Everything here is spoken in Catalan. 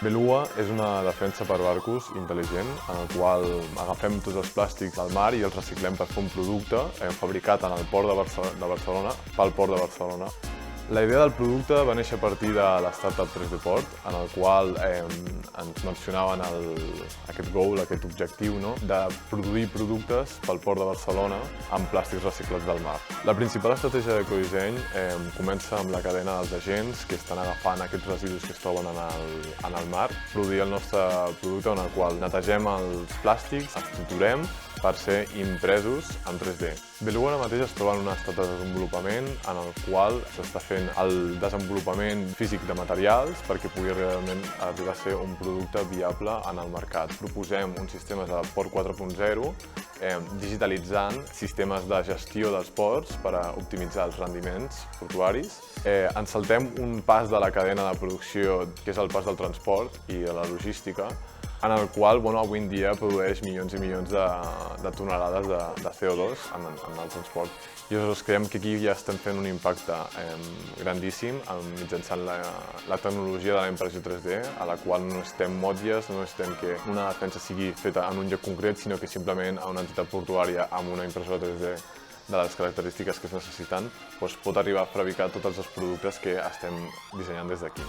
Beluga és una defensa per barcos intel·ligent en el qual agafem tots els plàstics del mar i els reciclem per fer un producte fabricat en el port de Barcelona pel port de Barcelona. La idea del producte va néixer a partir de l'Startup 3D Port, en el qual ens mencionaven aquest goal, aquest objectiu, de produir productes pel port de Barcelona amb plàstics reciclats del mar. La principal estratègia d'ecodisseny comença amb la cadena dels agents que estan agafant aquests residus que es troben en el mar, produir el nostre producte en el qual netegem els plàstics, els triturem per ser impresos en 3D. Beluga ara mateix es troba en un estat de desenvolupament en el qual s'està fent el desenvolupament físic de materials perquè pugui realment arribar a ser un producte viable en el mercat. Proposem uns sistemes de port 4.0 digitalitzant sistemes de gestió dels ports per a optimitzar els rendiments portuaris. Ens saltem un pas de la cadena de producció, que és el pas del transport i de la logística, en el qual avui en dia produeix milions i milions de tonelades de CO2 en el transport. I llavors creiem que aquí ja estem fent un impacte grandíssim mitjançant la tecnologia de la impressió 3D, a la qual no necessitem motlles, no necessitem que una defensa sigui feta en un lloc concret, sinó que simplement a una entitat portuària amb una impressora 3D de les característiques que es necessiten pot arribar a fabricar tots els productes que estem dissenyant des d'aquí.